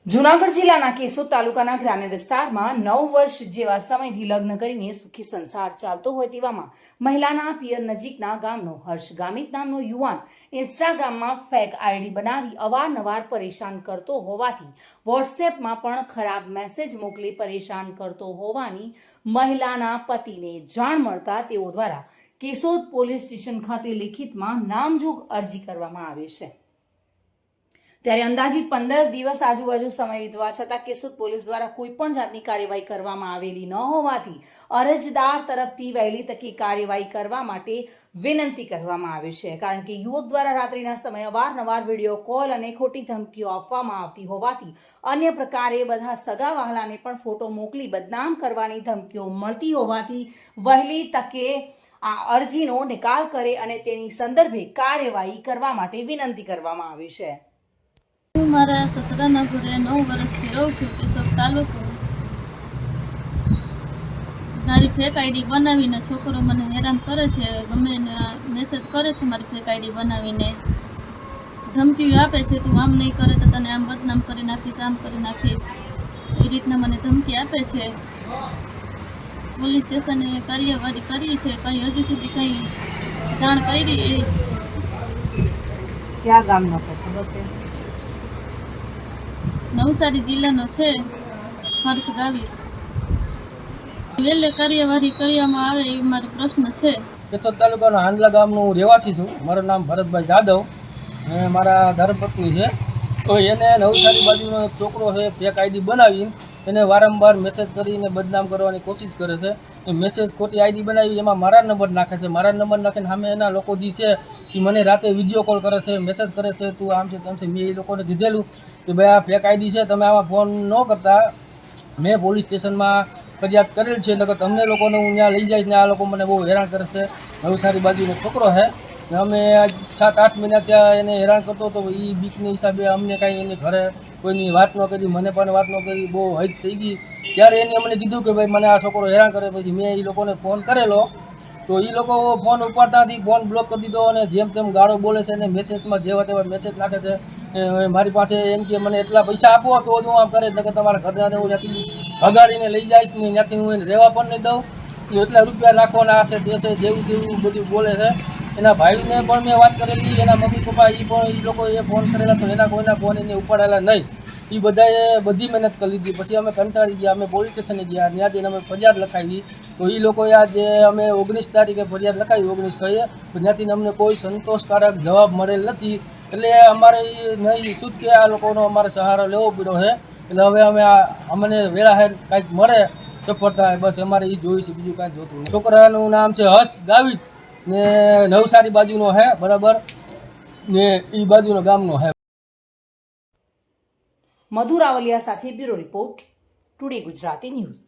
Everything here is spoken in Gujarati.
જૂનાગઢ જિલ્લાના કેશોદ તાલુકાના ગ્રામ્ય વિસ્તારમાં 9 વર્ષ જેવા સમયથી લગ્ન કરીને સુખી સંસાર ચાલતો હોય તેવામાં મહિલાના પિયર નજીકના ગામનો હર્ષ ગામિત નામનો યુવાન ઇન્સ્ટાગ્રામમાં ફેક આઈડી બનાવી અવારનવાર પરેશાન કરતો હોવાથી વોટ્સએપમાં પણ ખરાબ મેસેજ મોકલી પરેશાન કરતો હોવાની મહિલાના પતિને જાણ મળતા તેઓ દ્વારા કેશોદ પોલીસ સ્ટેશન ખાતે લિખિતમાં નામજોગ અરજી કરવામાં આવી છે। ત્યારે અંદાજિત 15 દિવસ આજુબાજુ સમય વીતવા છતાં કેશોદ પોલીસ દ્વારા કોઈ પણ જાતની કાર્યવાહી કરવામાં આવેલી ન હોવાથી અરજદાર તરફથી વહેલી તકે કાર્યવાહી કરવા માટે વિનંતી કરવામાં આવી છે, કારણ કે યુવક દ્વારા રાત્રિના સમયે અવારનવાર વિડીયો કોલ અને ખોટી ધમકીઓ આપવામાં આવતી હોવાથી અન્ય પ્રકારે બધા સગા વહાલાને પણ ફોટો મોકલી બદનામ કરવાની ધમકીઓ મળતી હોવાથી વહેલી તકે આ અરજીનો નિકાલ કરે અને તેની સંદર્ભે કાર્યવાહી કરવા માટે વિનંતી કરવામાં આવી છે। હું મારા સસરાના ઘરે 9 વર્ષથી રહું છું। કેશોદ તાલુકો મારી ફેક આઈડી બનાવીને છોકરો મને હેરાન કરે છે, ગમે મેસેજ કરે છે મારી ફેક આઈડી બનાવીને, ધમકીઓ આપે છે, તું આમ નહીં કરે તો તને આમ બદનામ કરી નાખીશ, આમ કરી નાખીશ, એ રીતના મને ધમકી આપે છે। પોલીસ સ્ટેશને કાર્યવાહી કરી છે, કંઈ હજુ સુધી કંઈ જાણ કરી। ક્યાં ગામનો છે ખબર છે? નવસારી જિલ્લાનો છે, હર્ષ ગાવિત। વહેલે કાર્યવાહી કરવામાં આવે એ મારો પ્રશ્ન છે। કેશોદ તાલુકાના હાંડલા ગામનો હું રહેવાસી છું। મારું નામ ભરતભાઈ જાદવ અને મારા ધર્મપત્ની છે। તો એને નવસારી બાજુનો એક છોકરો છે, ફેક આઈડી બનાવીને એને વારંવાર મેસેજ કરીને બદનામ કરવાની કોશિશ કરે છે। એ મેસેજ ખોટી આઈડી બનાવી એમાં મારા નંબર નાખે છે, મારા નંબર નાખીને સામે એના લોકો જે છે એ મને રાતે વિડીયો કોલ કરે છે, મેસેજ કરે છે, તું આમ છે તેમ છે। મેં એ લોકોને કીધેલું કે ભાઈ આ ફેક આઈડી છે, તમે આમાં ફોન ન કરતા। મેં પોલીસ સ્ટેશનમાં ફરિયાદ કરેલ છે, એટલે તમને લોકોને હું ત્યાં લઈ જઈશ ને આ લોકો મને બહુ હેરાન કરે છે। નવસારી બાજુનો છોકરો છે ને અમે 7-8 મહિના ત્યાં એને હેરાન કરતો હતો। એ બીકની હિસાબે અમને કાંઈ એની ઘરે કોઈની વાત ન કરી, મને પણ વાત ન કરી, બહુ હદ થઈ ગઈ। ત્યારે એને અમને કીધું કે ભાઈ મને આ છોકરો હેરાન કરે। પછી મેં એ લોકોને ફોન કરેલો તો એ લોકો ફોન ઉપાડતા નથી, ફોન બ્લોક કરી દીધો અને જેમ તેમ ગાળો બોલે છે અને મેસેજમાં જેવા તેવા મેસેજ નાખે છે। મારી પાસે એમ કે મને એટલા પૈસા આપો તો જ હું આમ કરે, એટલે કે તમારા ઘરને હું ત્યાંથી ભગાડીને લઈ જઈશ ને ત્યાંથી હું એને રહેવા પણ નહીં દઉં, એટલા રૂપિયા નાખવાના આ છે તે છે, જેવું તેવું બધું બોલે છે। એના ભાઈને પણ મેં વાત કરેલી, એના મમ્મી પપ્પા એ પણ એ લોકોએ ફોન કરેલા તો એના કોઈના ફોન એને ઉપાડેલા નહીં। એ બધાએ બધી મહેનત કરી લીધી। પછી અમે કંટાળી ગયા, અમે પોલીસ સ્ટેશને ગયા, ત્યાં જઈને અમે ફરિયાદ લખાવી। તો એ લોકોએ આજે અમે 19 તારીખે ફરિયાદ લખાવી, 19/6, તો ત્યાંથી અમને કોઈ સંતોષકારક જવાબ મળેલ નથી। એટલે અમારે નહીં શું કે આ લોકોનો અમારે સહારો લેવો પડ્યો છે। એટલે હવે અમે અમને વેળાહેર કાંઈક મળે સફળતા, બસ અમારે એ જોયું છે, બીજું કાંઈ જોતું નથી। છોકરાનું નામ છે હર્ષ ગાવિત ને નવસારી બાજુનો છે, બરાબર ને એ બાજુનો ગામનો છે। મધુ રાવલિયા સાથે bureau report, today Gujarati news.